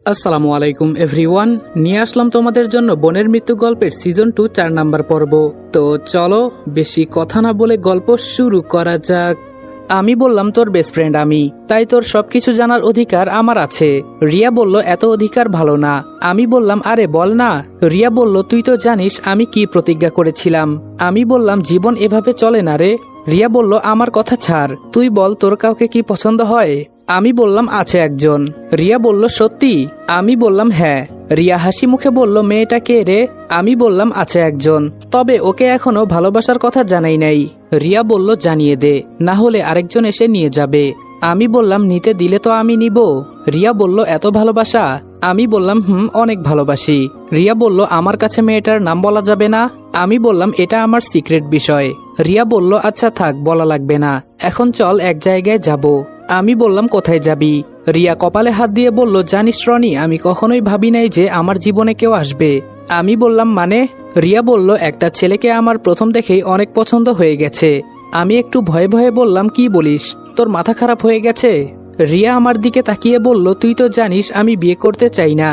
আসসালামু আলাইকুম এভরিওয়ান, নিয়ে আসলাম তোমাদের জন্য বোনের মৃত্যু গল্পের সিজন 2 4 নাম্বার পর্ব। তো চলো বেশি কথা না বলে গল্প শুরু করা যাক। আমি বললাম, তোর বেস্ট ফ্রেন্ড আমি, তাই তোর সবকিছু জানার অধিকার আমার আছে। রিয়া বলল, এত অধিকার ভালো না। আমি বললাম, আরে বল না। রিয়া বলল, তুই তো জানিস আমি কি প্রতিজ্ঞা করেছিলাম। আমি বললাম, জীবন এভাবে চলে না রে। রিয়া বলল, আমার কথা ছাড়, তুই বল তোর কাউকে কি পছন্দ হয়। আমি বললাম, আছে একজন। রিয়া বলল, সত্যি? আমি বললাম, হ্যাঁ। রিয়া হাসি মুখে বলল, মেয়েটা কে রে? আমি বললাম, আছে একজন, তবে ওকে এখনো ভালোবাসার কথা জানাই নাই। রিয়া বলল, জানিয়ে দে, না হলে আরেকজন এসে নিয়ে যাবে। আমি বললাম, নিতে দিলে তো আমি নিব। রিয়া বলল, এত ভালোবাসা? আমি বললাম, অনেক ভালোবাসি। রিয়া বলল, আমার কাছে মেয়েটার নাম বলা যাবে না? আমি বললাম, এটা আমার সিক্রেট বিষয়। রিয়া বলল, আচ্ছা থাক, বলা লাগবে না, এখন চল এক জায়গায় যাব। আমি বললাম, কোথায় যাবি? রিয়া কপালে হাত দিয়ে বলল, জানিস রনি, আমি কখনোই ভাবি নাই যে আমার জীবনে কেউ আসবে। আমি বললাম, মানে? রিয়া বলল, একটা ছেলেকে আমার প্রথম দেখেই অনেক পছন্দ হয়ে গেছে। আমি একটু ভয়ে ভয়ে বললাম, কি বলিস, তোর মাথা খারাপ হয়ে গেছে? রিয়া আমার দিকে তাকিয়ে বলল, তুই তো জানিস আমি বিয়ে করতে চাই না।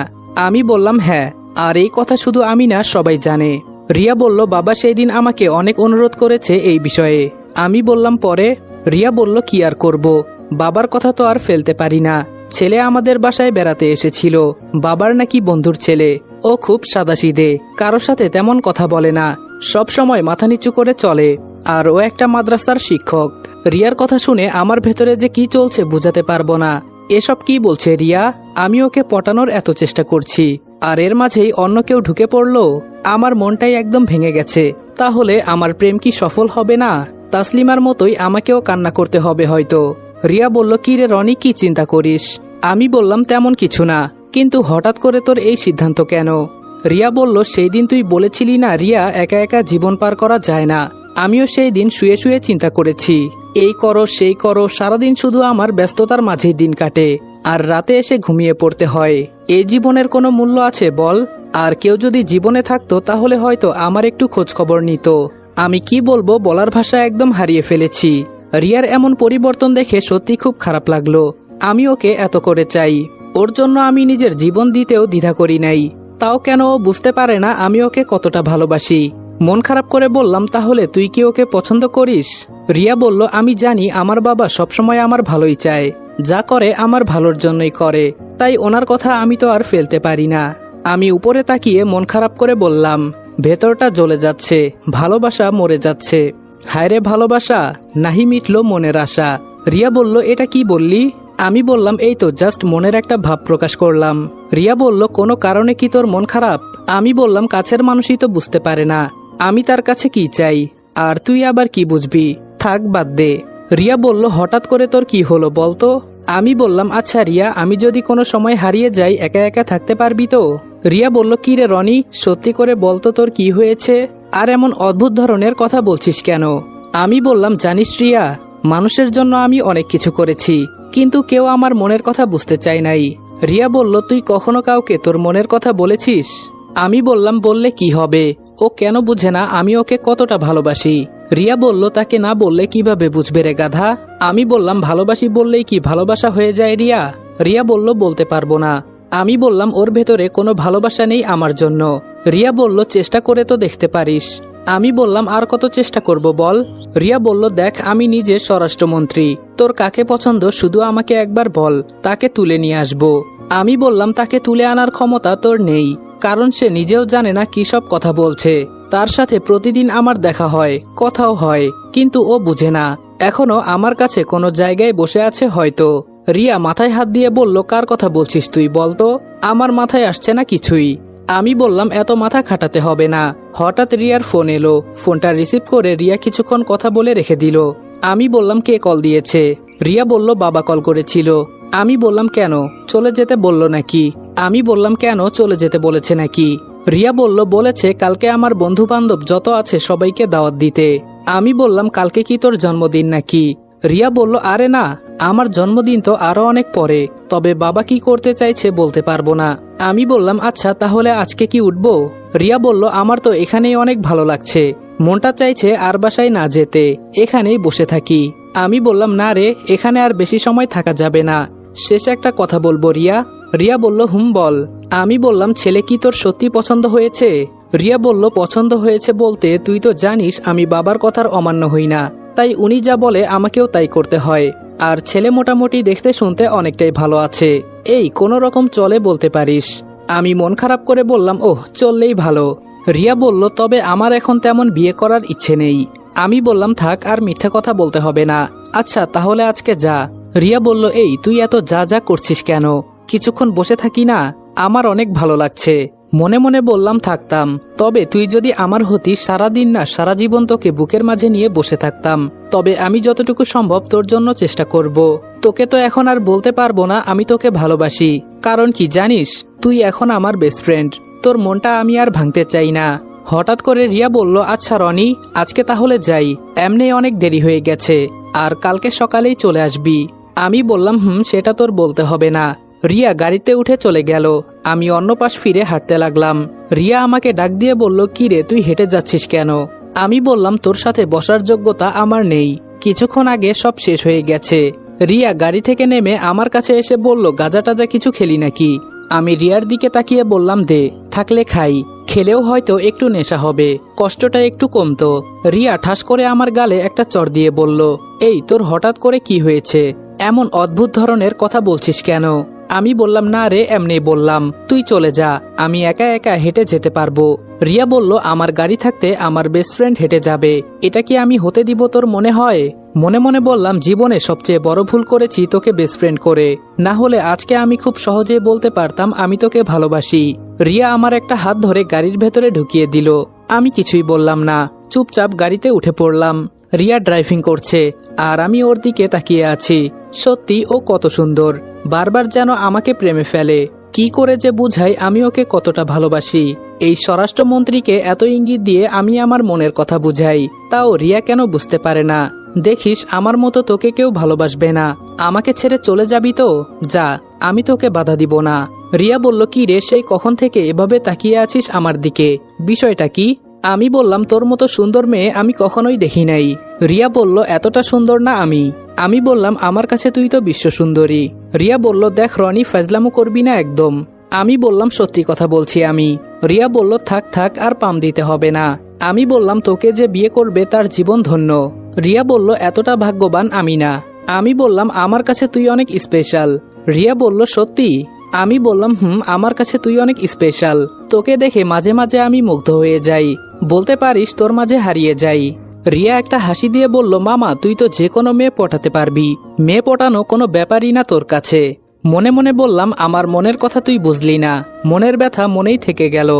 আমি বললাম, হ্যাঁ, আর এই কথা শুধু আমি না, সবাই জানে। রিয়া বলল, বাবা সেই দিন আমাকে অনেক অনুরোধ করেছে এই বিষয়ে। আমি বললাম, পরে? রিয়া বলল, কি আর করব, বাবার কথা তো আর ফেলতে পারি না। ছেলে আমাদের বাসায় বেড়াতে এসেছিল, বাবার নাকি বন্ধুর ছেলে। ও খুব সাদাসিধে, কারোর সাথে তেমন কথা বলে না, সব সময় মাথা নিচু করে চলে, আর ও একটা মাদ্রাসার শিক্ষক। রিয়ার কথা শুনে আমার ভেতরে যে কি চলছে বুঝাতে পারবো না। এসব কি বলছে রিয়া? আমি ওকে পটানোর এত চেষ্টা করছি, আর এর মাঝেই অন্য কেউ ঢুকে পড়লো। আমার মনটাই একদম ভেঙে গেছে। তাহলে আমার প্রেম কি সফল হবে না? তাসলিমার মতোই আমাকেও কান্না করতে হবে হয়তো। রিয়া বলল, কি রে রনি, কি চিন্তা করিস? আমি বললাম, তেমন কিছু না, কিন্তু হঠাৎ করে তোর এই সিদ্ধান্ত কেন? রিয়া বলল, সেই দিন তুই বলেছিলি না রিয়া, একা একা জীবন পার করা যায় না। আমিও সেই দিন শুয়ে শুয়ে চিন্তা করেছি, এই করো সেই করো, সারাদিন শুধু আমার ব্যস্ততার মাঝেই দিন কাটে, আর রাতে এসে ঘুমিয়ে পড়তে হয়। এই জীবনের কোনো মূল্য আছে বল? আর কেউ যদি জীবনে থাকতো তাহলে হয়তো আমার একটু খোঁজ খবর নিত। আমি কি বলবো, বলার ভাষা একদম হারিয়ে ফেলেছি। রিয়ার এমন পরিবর্তন দেখে সত্যি খুব খারাপ লাগলো। আমি ওকে এত করে চাই, ওর জন্য আমি নিজের জীবন দিতেও দ্বিধা করি নাই। তাও কেন ও বুঝতে পারে না আমি ওকে কতটা ভালোবাসি? মন খারাপ করে বললাম, তাহলে তুই কি ওকে পছন্দ করিস? রিয়া বলল, আমি জানি আমার বাবা সবসময় আমার ভালোই চায়, যা করে আমার ভালোর জন্যই করে, তাই ওনার কথা আমি তো আর ফেলতে পারি না। আমি উপরে তাকিয়ে মন খারাপ করে বললাম, ভেতরটা জ্বলে যাচ্ছে, ভালোবাসা মরে যাচ্ছে। হায়রে ভালোবাসা, নাহি মিটলো মনের আশা। রিয়া বলল, এটা কি বললি? আমি বললাম, এই তো জাস্ট মনের একটা ভাব প্রকাশ করলাম। রিয়া বলল, কোনো কারণে কি তোর মন খারাপ? আমি বললাম, কাছের মানুষই তো বুঝতে পারে না আমি তার কাছে কি চাই, আর তুই আবার কি বুঝবি, থাক বাদ দে। রিয়া বলল, হঠাৎ করে তোর কি হলো বলতো? আমি বললাম, আচ্ছা রিয়া, আমি যদি কোনো সময় হারিয়ে যাই একা একা থাকতে পারবি তো? রিয়া বলল, কি রে রনি, সত্যি করে বলতো তোর কি হয়েছে, আর এমন অদ্ভুত ধরনের কথা বলছিস কেন? আমি বললাম, জানিস রিয়া, মানুষের জন্য আমি অনেক কিছু করেছি, কিন্তু কেউ আমার মনের কথা বুঝতে চায় নাই। রিয়া বলল, তুই কখনো কাউকে তোর মনের কথা বলেছিস? আমি বললাম, বললে কি হবে, ও কেন বুঝে না আমি ওকে কতটা ভালোবাসি? রিয়া বলল, তাকে না বললে কিভাবে বুঝবে রে গাধা? আমি বললাম, ভালোবাসি বললেই কি ভালোবাসা হয়ে যায় রিয়া? রিয়া বলল, বলতে পারবো না। আমি বললাম, ওর ভেতরে কোনো ভালোবাসা নেই আমার জন্য। রিয়া বলল, চেষ্টা করে তো দেখতে পারিস। আমি বললাম, আর কত চেষ্টা করব বল? রিয়া বলল, দেখ, আমি নিজে স্বরাষ্ট্রমন্ত্রী, তোর কাকে পছন্দ শুধু আমাকে একবার বল, তাকে তুলে নিয়ে আসবো। আমি বললাম, তাকে তুলে আনার ক্ষমতা তোর নেই, কারণ সে নিজেও জানে না কি সব কথা বলছে। তার সাথে প্রতিদিন আমার দেখা হয়, কথাও হয়, কিন্তু ও বুঝে না, এখনো আমার কাছে কোনো জায়গায় বসে আছে হয়তো। রিয়া মাথায় হাত দিয়ে বলল, কার কথা বলছিস তুই বলতো? আমার মাথায় আসছে না কিছুই। আমি বললাম, এত মাথা খাটাতে হবে না। হঠাৎ রিয়ার ফোন এলো, ফোনটা রিসিভ করে রিয়া কিছুক্ষণ কথা বলে রেখে দিল। আমি বললাম, কে কল দিয়েছে? রিয়া বলল, বাবা কল করেছিল। আমি বললাম, কেন, চলে যেতে বলল নাকি? আমি বললাম, কেন, চলে যেতে বলেছে নাকি? রিয়া বলল, বলেছে কালকে আমার বন্ধু বান্ধব যত আছে সবাইকে দাওয়াত দিতে। আমি বললাম, কালকে কি তোর জন্মদিন নাকি? রিয়া বলল, আরে না, আমার জন্মদিন তো আরো অনেক পরে, তবে বাবা কি করতে চাইছে বলতে পারবো না। আমি বললাম, আচ্ছা তাহলে আজকে কি উঠবো? রিয়া বলল, আমার তো এখানেই অনেক ভালো লাগছে, মনটা চাইছে আর বাসায় না যেতে, এখানেই বসে থাকি। আমি বললাম, না রে, এখানে আর বেশি সময় থাকা যাবে না, শেষ একটা কথা বলবো রিয়া, রিয়া বলল হুম বল। আমি বললাম ছেলে কি তোর সত্যি পছন্দ হয়েছে? রিয়া বলল পছন্দ হয়েছে বলতে তুই তো জানিস আমি বাবার কথার অমান্য হই না, তাই উনি যা বলে আমাকেও তাই করতে হয়। আর ছেলে মোটামুটি দেখতে শুনতে অনেকটাই ভালো আছে, এই কোনো রকম চলে বলতে পারিস। আমি মন খারাপ করে বললাম ওহ চললেই ভালো। রিয়া বলল তবে আমার এখন তেমন বিয়ে করার ইচ্ছে নেই। আমি বললাম থাক আর মিথ্যে কথা বলতে হবে না, আচ্ছা তাহলে আজকে যা। রিয়া বলল এই তুই এত যা যা করছিস কেন, কিছুক্ষণ বসে থাকি না, আমার অনেক ভালো লাগছে। মনে মনে বললাম থাকতাম, তবে তুই যদি আমার হতিস সারাদিন না সারা জীবন তোকে বুকের মাঝে নিয়ে বসে থাকতাম। তবে আমি যতটুকু সম্ভব তোর জন্য চেষ্টা করব। তোকে তো এখন আর বলতে পারবো না আমি তোকে ভালোবাসি, কারণ কি জানিস তুই এখন আমার বেস্ট ফ্রেন্ড, তোর মনটা আমি আর ভাঙতে চাই না। হঠাৎ করে রিয়া বলল আচ্ছা রনি আজকে তাহলে যাই, এমনি অনেক দেরি হয়ে গেছে, আর কালকে সকালেই চলে আসবি। আমি বললাম সেটা তোর বলতে হবে না। রিয়া গাড়িতে উঠে চলে গেল, আমি অন্য পাশ ফিরে হাঁটতে লাগলাম। রিয়া আমাকে ডাক দিয়ে বলল কি রে তুই হেঁটে যাচ্ছিস কেন? আমি বললাম তোর সাথে বসার যোগ্যতা আমার নেই, কিছুক্ষণ আগে সব শেষ হয়ে গেছে। রিয়া গাড়ি থেকে নেমে আমার কাছে এসে বলল গাঁজা টাজা কিছু খেলি নাকি? আমি রিয়ার দিকে তাকিয়ে বললাম দে, থাকলে খাই, খেলেও হয়তো একটু নেশা হবে, কষ্টটা একটু কমতো। রিয়া ঠাস করে আমার গালে একটা চড় দিয়ে বলল এই তোর হঠাৎ করে কি হয়েছে, এমন অদ্ভুত ধরনের কথা বলছিস কেন? আমি বললাম না রে এমনি বললাম, তুই চলে যা, আমি একা একা হেঁটে যেতে পারবো। রিয়া বলল আমার গাড়ি থাকতে আমার বেস্ট ফ্রেন্ড হেঁটে যাবে, এটা কি আমি হতে দিব তোর মনে হয়? মনে মনে বললাম জীবনে সবচেয়ে বড় ভুল করেছি তোকে বেস্ট ফ্রেন্ড করে, না হলে আজকে আমি খুব সহজেই বলতে পারতাম আমি তোকে ভালোবাসি। রিয়া আমার একটা হাত ধরে গাড়ির ভেতরে ঢুকিয়ে দিল, আমি কিছুই বললাম না, চুপচাপ গাড়িতে উঠে পড়লাম। রিয়া ড্রাইভিং করছে আর আমি ওর দিকে তাকিয়ে আছি। সত্যি ও কত সুন্দর, বারবার যেন আমাকে প্রেমে ফেলে। কি করে যে বুঝাই আমি ওকে কতটা ভালোবাসি। এই স্বরাষ্ট্রমন্ত্রীকে এত ইঙ্গিত দিয়ে আমি আমার মনের কথা বুঝাই, তাও রিয়া কেন বুঝতে পারে না? দেখিস আমার মতো তোকে কেউ ভালোবাসবে না, আমাকে ছেড়ে চলে যাবি তো যা, আমি তোকে বাধা দিব না। রিয়া বলল কি রে সেই কখন থেকে এভাবে তাকিয়ে আছিস আমার দিকে, বিষয়টা কি? আমি বললাম তোর মতো সুন্দর মেয়ে আমি কখনোই দেখি নাই। রিয়া বলল এতটা সুন্দর না আমি। আমি বললাম আমার কাছে তুই তো বিশ্ব সুন্দরী। রিয়া বলল দেখ রনি ফাজলামো করবি না একদম। আমি বললাম সত্যি কথা বলছি আমি। রিয়া বলল থাক থাক আর পাম দিতে হবে না। আমি বললাম তোকে যে বিয়ে করবে তার জীবন ধন্য। রিয়া বলল এতটা ভাগ্যবান আমি না। আমি বললাম আমার কাছে তুই অনেক স্পেশাল। রিয়া বলল সত্যি? আমি বললাম আমার কাছে তুই অনেক স্পেশাল, তোকে দেখে মাঝে মাঝে আমি মুগ্ধ হয়ে যাই, বলতে পারিস তোর মাঝে হারিয়ে যাই। রিয়া একটা হাসি দিয়ে বলল মামা তুই তো যে কোনো মেয়ে পটাতে পারবি, মেয়ে পটানো কোনো ব্যাপারই না তোর কাছে। মনে মনে বললাম আমার মনের কথা তুই বুঝলি না, মনের ব্যথা মনেই থেকে গেল।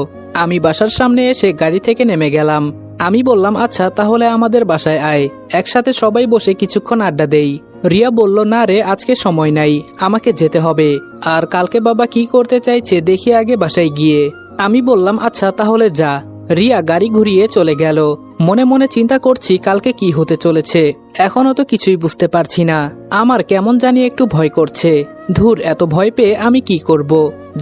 আমি বাসার সামনে এসে গাড়ি থেকে নেমে গেলাম। আমি বললাম আচ্ছা তাহলে আমাদের বাসায় আয়, একসাথে সবাই বসে কিছুক্ষণ আড্ডা দেই। রিয়া বলল না রে আজকে সময় নাই, আমাকে যেতে হবে, আর কালকে বাবা কি করতে চাইছে দেখি আগে বাসায় গিয়ে। আমি বললাম আচ্ছা তাহলে যা। রিয়া গাড়ি ঘুরিয়ে চলে গেল। মনে মনে চিন্তা করছি কালকে কি হতে চলেছে, এখনো তো কিছুই বুঝতে পারছি না। আমার কেমন জানি একটু ভয় করছে। ধুর এত ভয় পেয়ে আমি কি করব,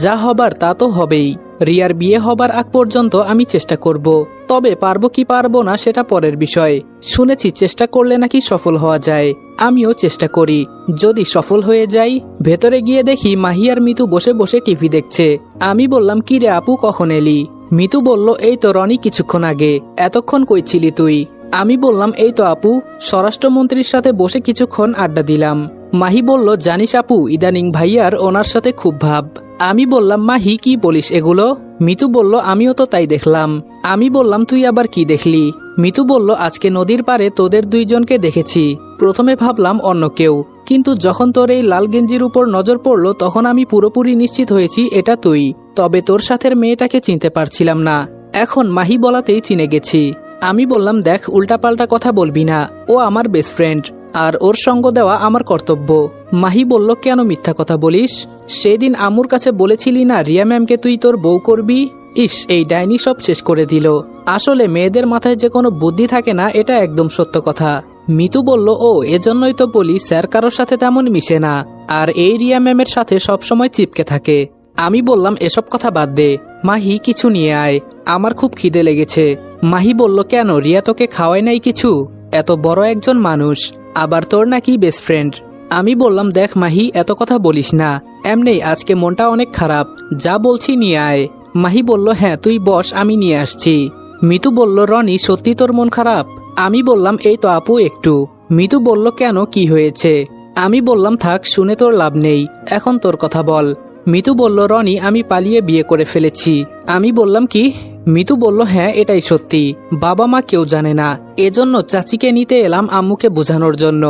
যা হবার তা তো হবেই। রিয়ার বিয়ে হবার আগ পর্যন্ত আমি চেষ্টা করব, তবে পারবো কি পারবো না সেটা পরের বিষয়। শুনেছি চেষ্টা করলে নাকি সফল হওয়া যায়, আমিও চেষ্টা করি। যদি সফল হয়ে যাই, ভেতরে গিয়ে দেখি মাহি আর মিতু বসে বসে টিভি দেখছে। আমি বললাম কি রে আপু কখন এলি? মিতু বলল এই তো রনি কিছুক্ষণ আগে। এতক্ষণ কই ছিলি তুই? আমি বললাম এই তো আপু, স্বরাষ্ট্রমন্ত্রীর সাথে বসে কিছুক্ষণ আড্ডা দিলাম। মাহি বলল জানিস আপু ইদানিং ভাইয়ার ওনার সাথে খুব ভাব। আমি বললাম মাহি কি বলিস এগুলো? মিতু বলল আমিও তো তাই দেখলাম। আমি বললাম তুই আবার কি দেখলি? মিতু বলল আজকে নদীর পাড়ে তোদের দুইজনকে দেখেছি, প্রথমে ভাবলাম অন্য কেউ, কিন্তু যখন তোর এই লাল গেঞ্জির উপর নজর পড়লো তখন আমি পুরোপুরি নিশ্চিত হয়েছি এটা তুই। তবে তোর সাথের মেয়েটাকে চিনতে পারছিলাম না, এখন মাহি বলাতেই চিনে গেছি। আমি বললাম দেখ উল্টাপাল্টা কথা বলবি না, ও আমার বেস্ট ফ্রেন্ড, আর ওর সঙ্গ দেওয়া আমার কর্তব্য। মাহি বলল কেন মিথ্যা কথা বলিস? সেদিন আমুর কাছে বলেছিলি না রিয়া ম্যামকে তুই তোর বউ করবি? ইস এই ডাইনি সব শেষ করে দিল। আসলে মেয়েদের মাথায় যে কোনো বুদ্ধি থাকে না, এটা একদম সত্য কথা। মিতু বলল ও এজন্যই তো বলি স্যার কারোর সাথে তেমন মিশে না, আর এই রিয়া ম্যামের সাথে সবসময় চিপকে থাকে। আমি বললাম এসব কথা বাদ দে, মাহি কিছু নিয়ে আয়, আমার খুব খিদে লেগেছে। মাহি বলল কেন রিয়া তোকে খাওয়ায় নাই কিছু? এত বড় একজন মানুষ, আবার তোর নাকি বেস্ট ফ্রেন্ড। আমি বললাম দেখ মাহি এত কথা বলিস না, এমনি আজকে মনটা অনেক খারাপ, যা বলছি নিয়ে আয়। মাহি বলল, হ্যাঁ তুই বস, আমি নিয়ে আসছি। মিতু বলল, রনি সত্যি তোর মন খারাপ? আমি বললাম, এই তো আপু একটু। মিতু বলল, কেন, কি হয়েছে? আমি বললাম, থাক, শুনে তোর লাভ নেই, এখন তোর কথা বল। মিতু বলল, রনি আমি পালিয়ে বিয়ে করে ফেলেছি। আমি বললাম, কি? মিতু বলল, হ্যাঁ এটাই সত্যি, বাবা মা কেউ জানে না, এজন্য চাচিকে নিতে এলাম আম্মুকে বোঝানোর জন্য।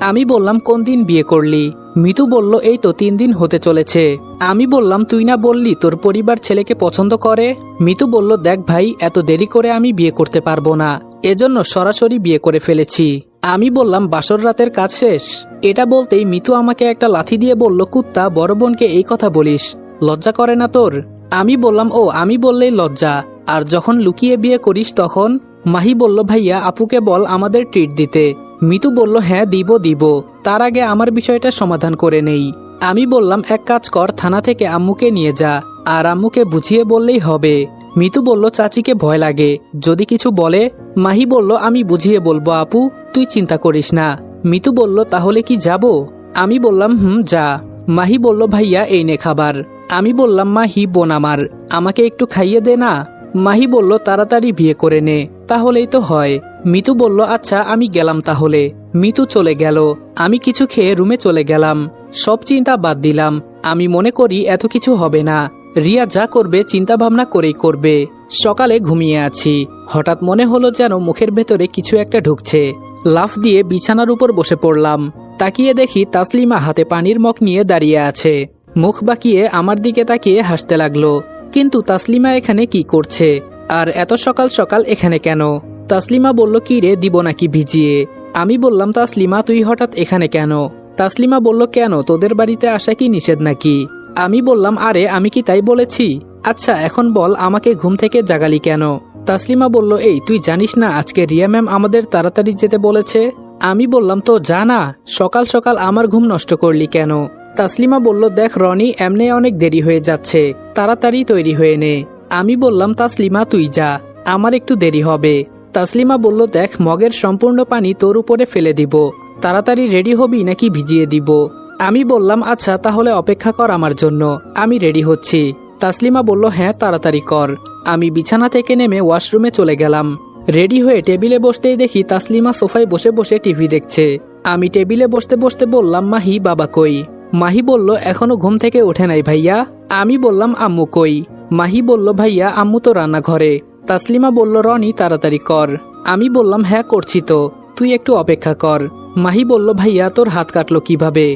আমি বললাম, কোন দিন বিয়ে করলি? মিতু বলল, এই তো 3 দিন হতে চলেছে। আমি বললাম, তুই না বললি তোর পরিবার ছেলেকে পছন্দ করে? মিতু বলল, দেখ ভাই, এত দেরি করে আমি বিয়ে করতে পারবো না, এজন্য সরাসরি বিয়ে করে ফেলেছি। আমি বললাম, বাসর রাতের কাজ শেষ? এটা বলতেই মিতু আমাকে একটা লাথি দিয়ে বলল, কুত্তা, বড় বোনকে এই কথা বলিস, লজ্জা করে না তোর? আমি বললাম, ও আমি বললেই লজ্জা, আর যখন লুকিয়ে বিয়ে করিস তখন? মাহি বলল, ভাইয়া আপুকে বল আমাদের ট্রিট দিতে। মিতু বলল, হ্যাঁ দিব, তার আগে আমার বিষয়টা সমাধান করে নেই। আমি বললাম, এক কাজ কর, থানা থেকে আম্মুকে নিয়ে যা, আর আম্মুকে বুঝিয়ে বললেই হবে। মিতু বলল, চাচিকে ভয় লাগে, যদি কিছু বলে? মাহি বলল, আমি বুঝিয়ে বলবো আপু, তুই চিন্তা করিস না। মিতু বলল, তাহলে কি যাব? আমি বললাম, যা। মাহি বলল, ভাইয়া এই নে খাবার। আমি বললাম, মাহি বোন আমার, আমাকে একটু খাইয়ে দে না। মাহি বলল, তাড়াতাড়ি বিয়ে করে নে, তাহলেই তো হয়। মিতু বলল, আচ্ছা আমি গেলাম তাহলে। মিতু চলে গেল, আমি কিছু খেয়ে রুমে চলে গেলাম। সব চিন্তা বাদ দিলাম, আমি মনে করি এত কিছু হবে না, রিয়া যা করবে চিন্তা ভাবনা করেই করবে। সকালে ঘুমিয়ে আছি, হঠাৎ মনে হলো যেন মুখের ভেতরে কিছু একটা ঢুকছে। লাফ দিয়ে বিছানার উপর বসে পড়লাম। তাকিয়ে দেখি তাসলিমা হাতে পানির মগ নিয়ে দাঁড়িয়ে আছে, মুখ বাঁকিয়ে আমার দিকে তাকিয়ে হাসতে লাগলো। কিন্তু তাসলিমা এখানে কি করছে, আর এত সকাল সকাল এখানে কেন? তাসলিমা বলল, কি রে, দিব নাকি ভিজিয়ে? আমি বললাম, তাসলিমা তুই হঠাৎ এখানে কেন? তাসলিমা বলল, কেন, তোদের বাড়িতে আসা কি নিষেধ নাকি? আমি বললাম, আরে আমি কি তাই বলেছি? আচ্ছা এখন বল, আমাকে ঘুম থেকে জাগালি কেন? তাসলিমা বলল, এই তুই জানিস না আজকে রিয়া ম্যাম আমাদের তাড়াতাড়ি যেতে বলেছে? আমি বললাম, তো জানা, সকাল সকাল আমার ঘুম নষ্ট করলি কেন? তাসলিমা বলল, দেখ রনি, এমনি অনেক দেরি হয়ে যাচ্ছে, তাড়াতাড়ি তৈরি হয়ে নে। আমি বললাম, তাসলিমা তুই যা, আমার একটু দেরি হবে। তাসলিমা বলল, দেখ মগের সম্পূর্ণ পানি তোর উপরে ফেলে দিব, তাড়াতাড়ি রেডি হবি নাকি ভিজিয়ে দিব? আমি বললাম, আচ্ছা তাহলে অপেক্ষা কর আমার জন্য, আমি রেডি হচ্ছি। তাসলিমা বলল, হ্যাঁ তাড়াতাড়ি কর। আমি বিছানা থেকে নেমে ওয়াশরুমে চলে গেলাম। রেডি হয়ে টেবিলে বসতেই দেখি তাসলিমা সোফায় বসে বসে টিভি দেখছে। আমি টেবিলে বসতে বসতে বললাম, মাহি বাবা কই? মাহি বলল, এখনো ঘুম থেকে ওঠে নাই ভাইয়া। আমি বললাম, আম্মু কই? মাহি বলল, ভাইয়া আম্মু তো রান্নাঘরে। তাসলিমা বলল, রনি তাড়াতাড়ি কর। আমি বললাম, হ্যাঁ করছি তো, তুই একটু অপেক্ষা কর। মাহি বলল, ভাইয়া তোর হাত কাটলো কিভাবে?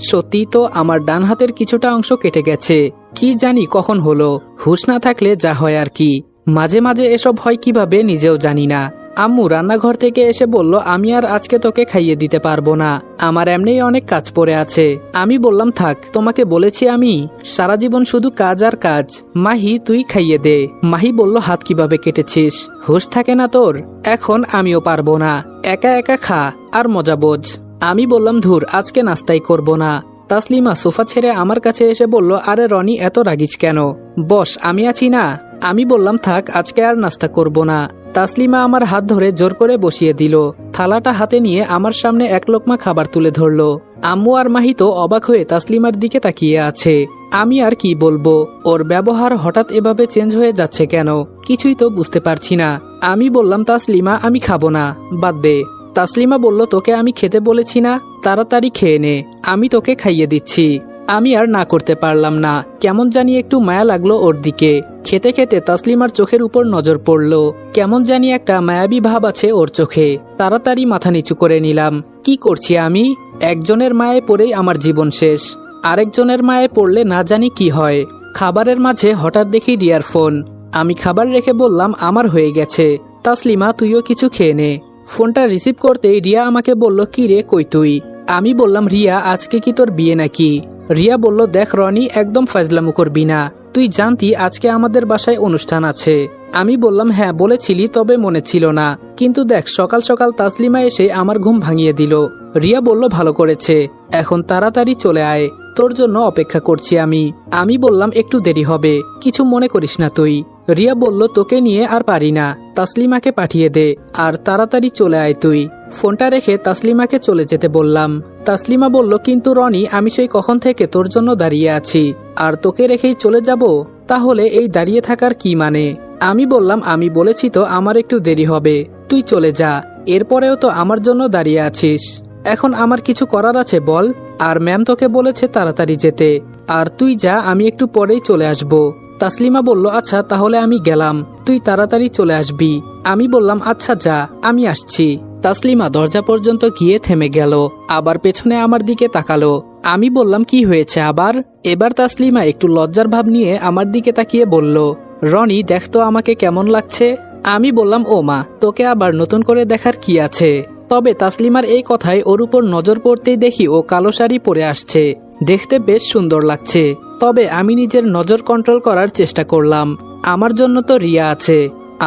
সত্যি তো, আমার ডান হাতের কিছুটা অংশ কেটে গেছে, কি জানি কখন হলো, হুঁশ না থাকলে যা হয় আর কি, মাঝে মাঝে এসব হয় কিভাবে নিজেও জানি না। আম্মু রান্নাঘর থেকে এসে বলল, আমি আর আজকে তোকে খাইয়ে দিতে পারবো না, আমার এমনিই অনেক কাজ পড়ে আছে। আমি বললাম, থাক, তোমাকে বলেছি আমি সারা জীবন শুধু কাজ আর কাজ, মাহি তুই খাইয়ে দে। মাহি বলল, হাত কিভাবে কেটেছিস, হুঁশ থাকে না তোর? এখন আমিও পারবো না, একা একা খা আর মজা বোঝ। আমি বললাম, ধুর, আজকে নাস্তাই করব না। তাসলিমা সোফা ছেড়ে আমার কাছে এসে বলল, আরে রনি এত রাগিস কেন, বস, আমি আছি না। আমি বললাম, থাক, আজকে আর নাস্তা করব না। তাসলিমা আমার হাত ধরে জোর করে বসিয়ে দিল, থালাটা হাতে নিয়ে আমার সামনে এক লোকমা খাবার তুলে ধরলো। আম্মু আর মাহি তো অবাক হয়ে তাসলিমার দিকে তাকিয়ে আছে। আমি আর কি বলবো, ওর ব্যবহার হঠাৎ এভাবে চেঞ্জ হয়ে যাচ্ছে কেন, কিছুই তো বুঝতে পারছি না। আমি বললাম, তাসলিমা আমি খাবো না, বাদ দে। তাসলিমা বলল, তোকে আমি খেতে বলেছি না, তাড়াতাড়ি খেয়ে নে, আমি তোকে খাইয়ে দিচ্ছি। আমি আর না করতে পারলাম না, কেমন জানি একটু মায়া লাগলো ওর দিকে। খেতে খেতে তাসলিমার চোখের উপর নজর পড়ল, কেমন জানি একটা মায়াবী ভাব আছে ওর চোখে। তাড়াতাড়ি মাথা নিচু করে নিলাম, কি করছি আমি? একজনের মায়ে পড়েই আমার জীবন শেষ, আরেকজনের মায়ে পড়লে না জানি কি হয়। খাবারের মাঝে হঠাৎ দেখি রিয়ার ফোন। আমি খাবার রেখে বললাম, আমার হয়ে গেছে, তাসলিমা তুইও কিছু খেয়ে নে। ফোনটা রিসিভ করতেই রিয়া আমাকে বলল, কি রে, কই তুই? আমি বললাম, রিয়া আজকে কি তোর বিয়ে নাকি? রিয়া বলল, দেখ রনি, একদম ফাজলামো করবি না, তুই জানতি আজকে আমাদের বাসায় অনুষ্ঠান আছে। আমি বললাম, হ্যাঁ বলেছিলি, তবে মনে ছিল না, কিন্তু দেখ সকাল সকাল তাসলিমা এসে আমার ঘুম ভাঙিয়ে দিল। রিয়া বলল, ভালো করেছে, এখন তাড়াতাড়ি চলে আয়, তোর জন্য অপেক্ষা করছি আমি। আমি বললাম, একটু দেরি হবে, কিছু মনে করিস না তুই। রিয়া বলল, তোকে নিয়ে আর পারি না, তাসলিমাকে পাঠিয়ে দে আর তাড়াতাড়ি চলে আয় তুই। ফোনটা রেখে তাসলিমাকে চলে যেতে বললাম। তাসলিমা বলল, কিন্তু রনি, আমি সেই কখন থেকে তোর জন্য দাঁড়িয়ে আছি, আর তোকে রেখেই চলে যাব? তাহলে এই দাঁড়িয়ে থাকার কি মানে? আমি বললাম, আমি বলেছি তো আমার একটু দেরি হবে, তুই চলে যা। এরপরেও তো আমার জন্য দাঁড়িয়ে আছিস, এখন আমার কিছু করার আছে বল? আর ম্যাম তোকে বলেছে তাড়াতাড়ি যেতে, আর তুই যা, আমি একটু পরেই চলে আসব। তাসলিমা বলল, আচ্ছা তাহলে আমি গেলাম, তুই তাড়াতাড়ি চলে আসবি। আমি বললাম, আচ্ছা যা, আমি আসছি। তাসলিমা দরজা পর্যন্ত গিয়ে থেমে গেল, আবার পেছনে আমার দিকে তাকালো। আমি বললাম, কি হয়েছে আবার? এবার তাসলিমা একটু লজ্জার ভাব নিয়ে আমার দিকে তাকিয়ে বলল, রনি, দেখ তো আমাকে কেমন লাগছে। আমি বললাম, ও মা, তোকে আবার নতুন করে দেখার কি আছে? তবে তাসলিমার এই কথায় ওর উপর নজর পড়তেই দেখি ও কালো শাড়ি পরে আসছে, দেখতে বেশ সুন্দর লাগছে। তবে আমি নিজের নজর কন্ট্রোল করার চেষ্টা করলাম, আমার জন্য তো রিয়া আছে।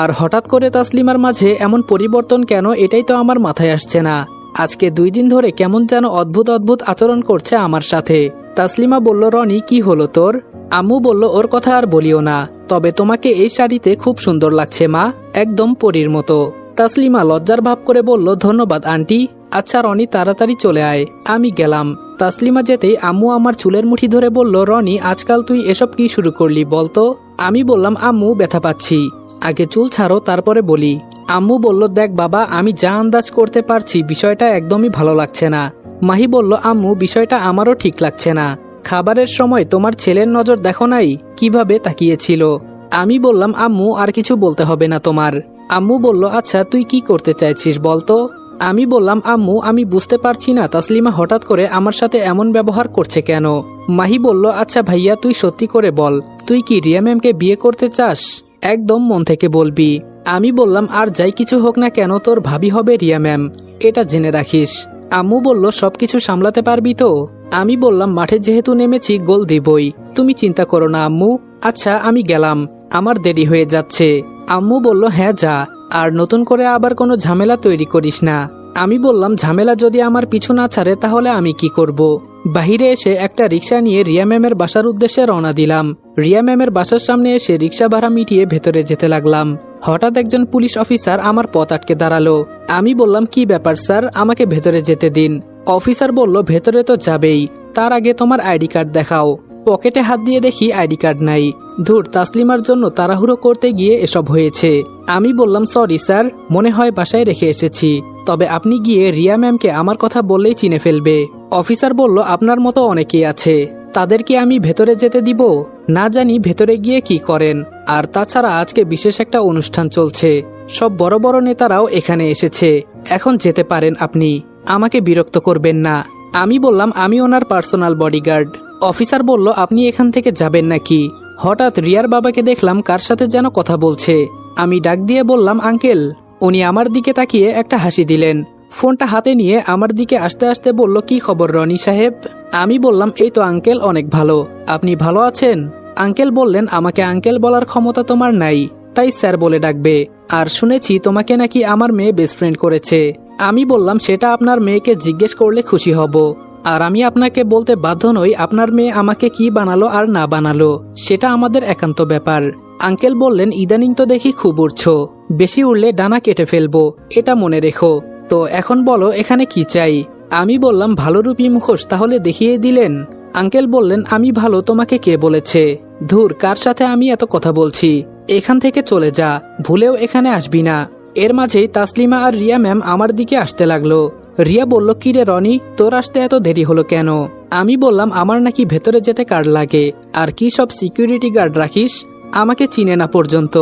আর হঠাৎ করে তাসলিমার মাঝে এমন পরিবর্তন কেন, এটাই তো আমার মাথায় আসছে না। আজকে 2 দিন ধরে কেমন যেন অদ্ভুত অদ্ভুত আচরণ করছে আমার সাথে। তাসলিমা বলল, রনি, কি হলো তোর? আম্মু বলল, ওর কথা আর বলিও না, তবে তোমাকে এই শাড়িতে খুব সুন্দর লাগছে মা, একদম পরীর মতো। তাসলিমা লজ্জার ভাব করে বলল, ধন্যবাদ আন্টি। আচ্ছা রনি, তাড়াতাড়ি চলে আয়, আমি গেলাম। তাসলিমা যেতেই আম্মু আমার চুলের মুঠি ধরে বলল, রনি, আজকাল তুই এসব কি শুরু করলি বলতো? আমি বললাম, আম্মু, ব্যথা পাচ্ছি, আগে চুল ছাড়ো তারপরে বলি। আম্মু বলল, দেখ বাবা, আমি যা আন্দাজ করতে পারছি বিষয়টা একদমই ভালো লাগছে না। মাহি বলল, আম্মু, বিষয়টা আমারও ঠিক লাগছে না। খাবারের সময় তোমার ছেলের নজর দেখো নাই কিভাবে তাকিয়েছিল? আমি বললাম, আম্মু, আর কিছু বলতে হবে না তোমার। আম্মু বলল, আচ্ছা তুই কি করতে চাইছিস বলতো? আমি বললাম, আম্মু, আমি বুঝতে পারছি না তাসলিমা হঠাৎ করে আমার সাথে এমন ব্যবহার করছে কেন। মাহি বলল, আচ্ছা ভাইয়া, তুই সত্যি করে বল, তুই কি রিয়া ম্যামকে বিয়ে করতে চাস? একদম মন থেকে বলবি। আমি বললাম, আর যাই কিছু হোক না কেন, তোর ভাবি হবে রিয়া ম্যাম, এটা জেনে রাখিস। আম্মু বলল, সবকিছু সামলাতে পারবি তো? আমি বললাম, মাঠে যেহেতু নেমেছি, গোল দিবই, তুমি চিন্তা করো না আম্মু। আচ্ছা আমি গেলাম, আমার দেরি হয়ে যাচ্ছে। আম্মু বলল, হ্যাঁ যা, আর নতুন করে আবার কোনো ঝামেলা তৈরি করিস না। আমি বললাম, ঝামেলা যদি আমার পিছু না ছাড়ে তাহলে আমি কি করব? বাহিরে এসে একটা রিক্সা নিয়ে রিয়া ম্যামের বাসার উদ্দেশ্যে রওনা দিলাম। রিয়া ম্যামের বাসার সামনে এসে রিক্সা ভাড়া মিটিয়ে ভেতরে যেতে লাগলাম। হঠাৎ একজন পুলিশ অফিসার আমার পথ আটকে দাঁড়ালো। আমি বললাম, কি ব্যাপার স্যার, আমাকে ভেতরে যেতে দিন। অফিসার বলল, ভেতরে তো যাবেই, তার আগে তোমার আইডি কার্ড দেখাও। পকেটে হাত দিয়ে দেখি আইডি কার্ড নাই। ধুর, তাসলিমার জন্য তাড়াহুড়ো করতে গিয়ে এসব হয়েছে। আমি বললাম, সরি স্যার, মনে হয় বাসায় রেখে এসেছি, তবে আপনি গিয়ে রিয়া ম্যামকে আমার কথা বললেই চিনে ফেলবে। অফিসার বলল, আপনার মতো অনেকেই আছে, তাদেরকে আমি ভেতরে যেতে দিব? না জানি ভেতরে গিয়ে কি করেন। আর তাছাড়া আজকে বিশেষ একটা অনুষ্ঠান চলছে, সব বড় বড় নেতারাও এখানে এসেছে, এখন যেতে পারেন আপনি, আমাকে বিরক্ত করবেন না। আমি বললাম, আমি ওনার পার্সোনাল বডিগার্ড। অফিসার বলল, আপনি এখান থেকে যাবেন নাকি? হঠাৎ রিয়ার বাবাকে দেখলাম কার সাথে যেন কথা বলছে। আমি ডাক দিয়ে বললাম, আঙ্কেল। উনি আমার দিকে তাকিয়ে একটা হাসি দিলেন, ফোনটা হাতে নিয়ে আমার দিকে আসতে আসতে বলল, কি খবর রনি সাহেব? আমি বললাম, এই তো আঙ্কেল, অনেক ভালো, আপনি ভালো আছেন? আঙ্কেল বললেন, আমাকে আঙ্কেল বলার ক্ষমতা তোমার নাই, তাই স্যার বলে ডাকবে। আর শুনেছি তোমাকে নাকি আমার মেয়ে বেস্ট ফ্রেন্ড করেছে। আমি বললাম, সেটা আপনার মেয়েকে জিজ্ঞেস করলে খুশি হব, আর আমি আপনাকে বলতে বাধ্য নই আপনার মেয়ে আমাকে কি বানালো আর না বানালো, সেটা আমাদের একান্ত ব্যাপার। আঙ্কেল বললেন, ইদানিং তো দেখি খুব উড়ছো, বেশি উড়লে ডানা কেটে ফেলবো, এটা মনে রেখো। তো এখন বলো এখানে কি চাই? আমি বললাম, ভালো রূপী মুখোশ তাহলে দেখিয়ে দিলেন। আঙ্কেল বললেন, আমি ভালো তোমাকে কে বলেছে? ধুর, কার সাথে আমি এত কথা বলছি, এখান থেকে চলে যা, ভুলেও এখানে আসবি না। এর মাঝেই তাসলিমা আর রিয়া ম্যাম আমার দিকে আসতে লাগলো। রিয়া বলল, কি রে রনি, তোর আসতে এত দেরি হলো কেন? আমি বললাম, আমার নাকি ভেতরে যেতে কার্ড লাগে, আর কি সব সিকিউরিটি গার্ড রাখিস, আমাকে চিনে না পর্যন্ত।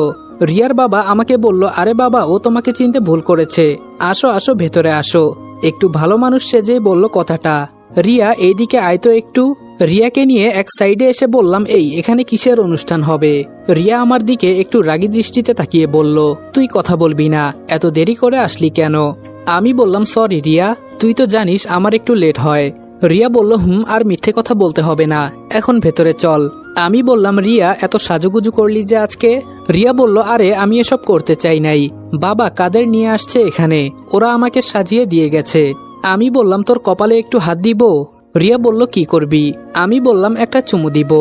রিয়ার বাবা আমাকে বলল, আরে বাবা, ও তোমাকে চিনতে ভুল করেছে, আসো আসো ভেতরে আসো। একটু ভালো মানুষ সেজেই বলল কথাটা। রিয়া, এইদিকে আয় তো একটু। রিয়াকে নিয়ে এক সাইডে এসে বললাম, এই এখানে কিসের অনুষ্ঠান হবে? রিয়া আমার দিকে একটু রাগী দৃষ্টিতে তাকিয়ে বলল, তুই কথা বলবি না, এত দেরি করে আসলি কেন? আমি বললাম, সরি রিয়া, তুই তো জানিস আমার একটু লেট হয়। রিয়া বলল, আর মিথ্যে কথা বলতে হবে না, এখন ভেতরে চল। আমি বললাম, রিয়া, এত সাজুগুজু করলি যে আজকে? রিয়া বলল, আরে আমি এসব করতে চাই নাই, বাবা কাদের নিয়ে আসছে এখানে, ওরা আমাকে সাজিয়ে দিয়ে গেছে। আমি বললাম, তোর কপালে একটু হাত দিব? রিয়া বলল, কি করবি? আমি বললাম, একটা চুমু দিব।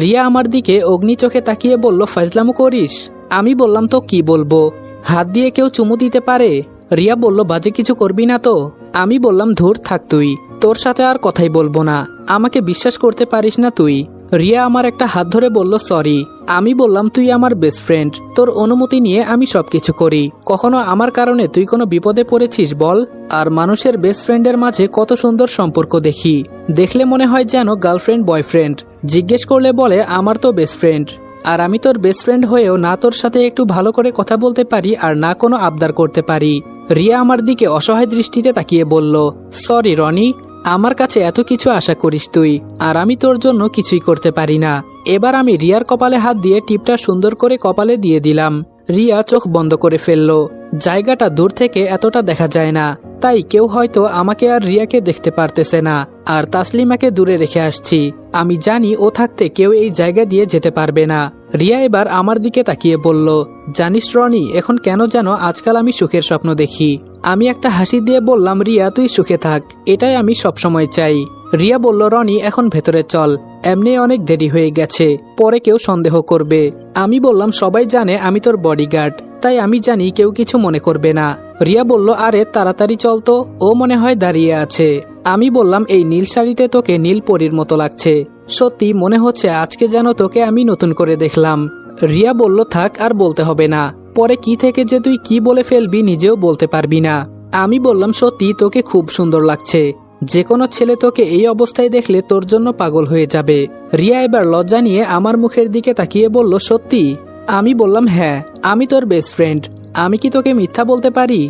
রিয়া আমার দিকে অগ্নি চোখে তাকিয়ে বলল, ফাজলামো করিস? আমি বললাম তো কি বলবো, হাত দিয়ে কেউ চুমু দিতে পারে? রিয়া বলল বাজে কিছু করবি না তো? আমি বললাম ধুর থাক তুই, তোর সাথে আর কথাই বলবো না, আমাকে বিশ্বাস করতে পারিস না তুই। রিয়া আমার একটা হাত ধরে বলল সরি। আমি বললাম তুই আমার বেস্ট ফ্রেন্ড, তোর অনুমতি নিয়ে আমি সবকিছু করি, কখনো আমার কারণে তুই কোনো বিপদে পড়েছিস বল? আর মানুষের বেস্ট ফ্রেন্ডের মাঝে কত সুন্দর সম্পর্ক দেখি, দেখলে মনে হয় যেন গার্লফ্রেন্ড বয়ফ্রেন্ড, জিজ্ঞেস করলে বলে আমার তো বেস্ট ফ্রেন্ড। আর আমি তোর বেস্ট ফ্রেন্ড হয়েও না তোর সাথে একটু ভালো করে কথা বলতে পারি আর না কোনো আবদার করতে পারি। রিয়া আমার দিকে অসহায় দৃষ্টিতে তাকিয়ে বলল সরি রনি, আমার কাছে এত কিছু আশা করিস তুই, আর আমি তোর জন্য কিছুই করতে পারি না। এবার আমি রিয়ার কপালে হাত দিয়ে টিপটা সুন্দর করে কপালে দিয়ে দিলাম। রিয়া চোখ বন্ধ করে ফেলল। জায়গাটা দূর থেকে এতটা দেখা যায় না, তাই কেউ হয়তো আমাকে আর রিয়াকে দেখতে পারতেছে না। আর তাসলিমাকে দূরে রেখে আসছি, আমি জানি ও থাকতে কেউ এই জায়গা দিয়ে যেতে পারবে না। রিয়া এবার আমার দিকে তাকিয়ে বলল জানিস রনি, এখন কেন যেন আজকাল আমি সুখের স্বপ্ন দেখি। আমি একটা হাসি দিয়ে বললাম রিয়া তুই সুখে থাক, এটাই আমি সবসময় চাই। রিয়া বলল রনি এখন ভেতরে চল, এমনি অনেক দেরি হয়ে গেছে, পরে কেউ সন্দেহ করবে। আমি বললাম সবাই জানে আমি তোর বডিগার্ড, তাই আমি জানি কেউ কিছু মনে করবে না। রিয়া বলল আরে তাড়াতাড়ি চল তো, ও মনে হয় দাঁড়িয়ে আছে। আমি বললাম এই নীল শাড়িতে তোকে নীল পরীর মতো লাগছে, সত্যি মনে হচ্ছে আজকে যেন তোকে আমি নতুন করে দেখলাম। রিয়া বলল থাক আর বলতে হবে না, পরে কি থেকে যে তুই কি বলে ফেলবি নিজেও বলতে পারবি না। আমি বললাম সত্যি তোকে খুব সুন্দর লাগছে, যে কোনো ছেলে তোকে এই অবস্থায় দেখলে তোর জন্য পাগল হয়ে যাবে। রিয়া এবার লজ্জা নিয়ে আমার মুখের দিকে তাকিয়ে বলল সত্যি? আমি বললাম হ্যাঁ, আমি তোর বেস্ট ফ্রেন্ড, আমি কি তোকে মিথ্যা বলতে পারি?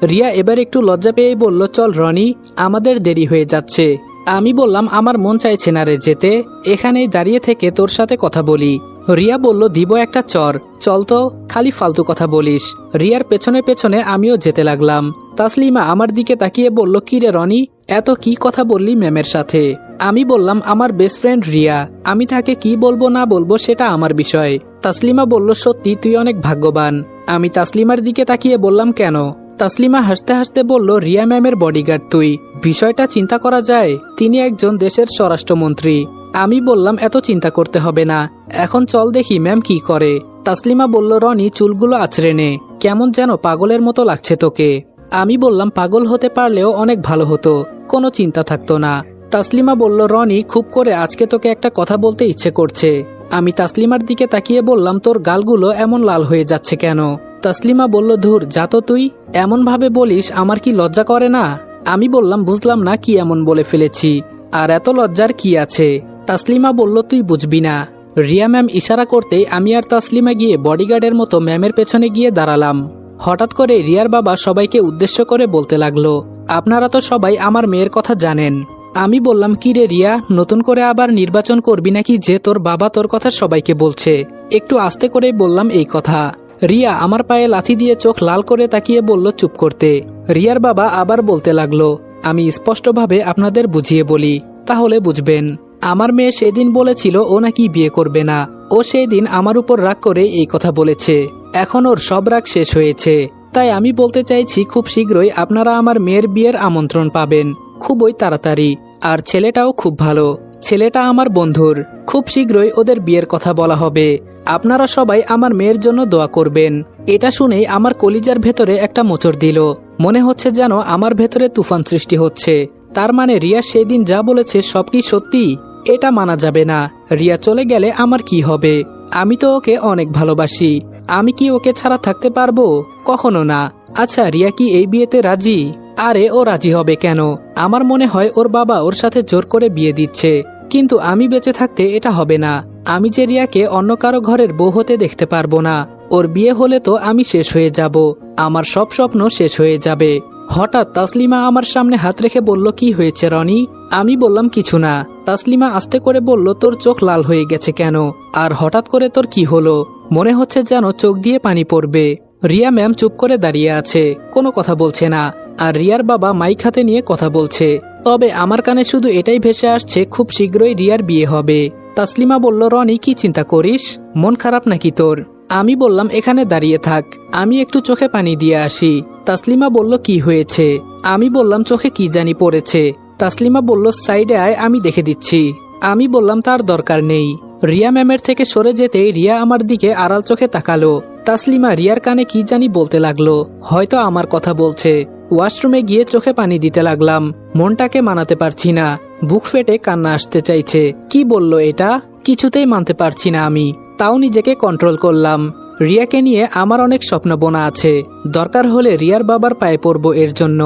রিয়া এবার একটু লজ্জা পেয়েই বলল চল রনি, আমাদের দেরি হয়ে যাচ্ছে। আমি বললাম আমার মন চাইছে না রে যেতে, এখানেই দাঁড়িয়ে থেকে তোর সাথে কথা বলি। রিয়া বলল দিব একটা চর, চল তো, খালি ফালতু কথা বলিস। রিয়ার পেছনে পেছনে আমিও যেতে লাগলাম। তাসলিমা আমার দিকে তাকিয়ে বলল কি রে রনি, এত কি কথা বললি ম্যামের সাথে? আমি বললাম আমার বেস্ট ফ্রেন্ড রিয়া, আমি তাকে কি বলবো না বলবো সেটা আমার বিষয়। তাসলিমা বলল সত্যি তুই অনেক ভাগ্যবান। আমি তাসলিমার দিকে তাকিয়ে বললাম কেন? তাসলিমা হাসতে হাসতে বলল রিয়া ম্যামের বডিগার্ড তুই, বিষয়টা চিন্তা করা যায়, তিনি একজন দেশের স্বরাষ্ট্রমন্ত্রী। আমি বললাম এত চিন্তা করতে হবে না, এখন চল দেখি ম্যাম কি করে। তাসলিমা বলল রনি চুলগুলো আঁচড়ে নে, কেমন যেন পাগলের মতো লাগছে তোকে। আমি বললাম পাগল হতে পারলেও অনেক ভালো হতো, কোনো চিন্তা থাকতো না। তাসলিমা বলল রনি খুব করে আজকে তোকে একটা কথা বলতে ইচ্ছে করছে। আমি তাসলিমার দিকে তাকিয়ে বললাম তোর গালগুলো এমন লাল হয়ে যাচ্ছে কেন? তাসলিমা বলল ধুর যা তো তুই, এমন ভাবে বলিস আমার কি লজ্জা করে না? আমি বললাম বুঝলাম না কি এমন বলে ফেলেছি, আর এত লজ্জার কি আছে? তাসলিমা বলল তুই বুঝবি না। রিয়া ম্যাম ইশারা করতেই আমি আর তাসলিমা গিয়ে বডিগার্ডের মতো ম্যামের পেছনে গিয়ে দাঁড়ালাম। হঠাৎ করে রিয়ার বাবা সবাইকে উদ্দেশ্য করে বলতে লাগলো আপনারা তো সবাই আমার মেয়ের কথা জানেন। আমি বললাম কি রে রিয়া, নতুন করে আবার নির্বাচন করবি নাকি যে তোর বাবা তোর কথা সবাইকে বলছে? একটু আস্তে করেই বললাম এই কথা। রিয়া আমার পায়ে লাথি দিয়ে চোখ লাল করে তাকিয়ে বলল চুপ করতে। রিয়ার বাবা আবার বলতে লাগলো আমি স্পষ্টভাবে আপনাদের বুঝিয়ে বলি, তাহলে বুঝবেন। আমার মেয়ে সেদিন বলেছিল ও নাকি বিয়ে করবে না, ও সেই দিন আমার উপর রাগ করে এই কথা বলেছে, এখন ওর সব রাগ শেষ হয়েছে। তাই আমি বলতে চাইছি খুব শীঘ্রই আপনারা আমার মেয়ের বিয়ের আমন্ত্রণ পাবেন, খুবই তাড়াতাড়ি। আর ছেলেটাও খুব ভালো, ছেলেটা আমার বন্ধুর, খুব শীঘ্রই ওদের বিয়ের কথা বলা হবে। আপনারা সবাই আমার মেয়ের জন্য দোয়া করবেন। এটা শুনেই আমার কলিজার ভেতরে একটা মোচড় দিল, মনে হচ্ছে যেন আমার ভেতরে তুফান সৃষ্টি হচ্ছে। তার মানে রিয়া সেই দিন যা বলেছে সব কি সত্যি? এটা মানা যাবে না। রিয়া চলে গেলে আমার কি হবে? আমি তো ওকে অনেক ভালোবাসি, আমি কি ওকে ছাড়া থাকতে পারবো? কখনো না। আচ্ছা রিয়া কি এই বিয়েতে রাজি? আরে ও রাজি হবে কেন? আমার মনে হয় ওর বাবা ওর সাথে জোর করে বিয়ে দিচ্ছে, কিন্তু আমি বেঁচে থাকতে এটা হবে না। আমি যে রিয়াকে অন্য কারো ঘরের বউ হতে দেখতে পারবো না। ওর বিয়ে হলে তো আমি শেষ হয়ে যাব, আমার সব স্বপ্ন শেষ হয়ে যাবে। হঠাৎ তাসলিমা আমার সামনে হাত রেখে বলল কি হয়েছে রনি? আমি বললাম কিছু না। তাসলিমা আস্তে করে বলল তোর চোখ লাল হয়ে গেছে কেন, আর হঠাৎ করে তোর কি হলো? মনে হচ্ছে যেন চোখ দিয়ে পানি পড়বে। রিয়া ম্যাম চুপ করে দাঁড়িয়ে আছে, কোনো কথা বলছে না। আর রিয়ার বাবা মাইক হাতে নিয়ে কথা বলছে, তবে আমার কানে শুধু এটাই ভেসে আসছে খুব শীঘ্রই রিয়ার বিয়ে হবে। তাসলিমা বলল রনি কি চিন্তা করিস, মন খারাপ নাকি তোর? আমি বললাম এখানে দাঁড়িয়ে থাক, আমি একটু চোখে পানি দিয়ে আসি। তাসলিমা বলল কি হয়েছে? আমি বললাম চোখে কি জানি পড়েছে। তাসলিমা বলল সাইডে আয়, আমি দেখে দিচ্ছি। আমি বললাম তার দরকার নেই, রিয়া ম্যামের থেকে সরে যেতেই রিয়া আমার দিকে আড়াল চোখে তাকালো। তাসলিমা রিয়ার কানে কি জানি বলতে লাগলো, হয়তো আমার কথা বলছে। ওয়াশরুমে গিয়ে চোখে পানি দিতে লাগলাম। মনটাকে মানাতে পারছি না, বুক ফেটে কান্না আসতে চাইছে। কি বলল এটা কিছুতেই মানতে পারছি না আমি, তাও নিজেকে কন্ট্রোল করলাম। রিয়াকে নিয়ে আমার অনেক স্বপ্ন বোনা আছে, দরকার হলে রিয়ার বাবার পায়ে পড়বো এর জন্য।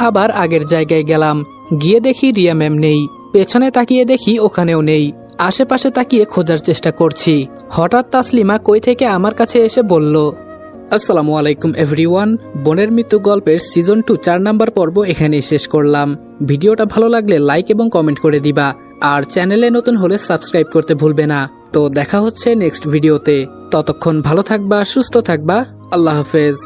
আবার আগের জায়গায় গেলাম, গিয়ে দেখি রিয়া ম্যাম নেই। পেছনে তাকিয়ে দেখি ওখানেও নেই। আশেপাশে তাকিয়ে খোঁজার চেষ্টা করছি। হঠাৎ তাসলিমা কই থেকে আমার কাছে এসে বলল, আসসালামু আলাইকুম এভরিওয়ান। বোনের মৃত্যু গল্পের সিজন 2 4 নাম্বার পর্ব এখানেই শেষ করলাম। ভিডিওটা ভালো লাগলে লাইক এবং কমেন্ট করে দিবা, আর চ্যানেলে নতুন হলে সাবস্ক্রাইব করতে ভুলবে না। তো দেখা হচ্ছে নেক্সট ভিডিওতে। ততক্ষণ ভালো থাকবা, সুস্থ থাকবা। আল্লাহ হাফেজ।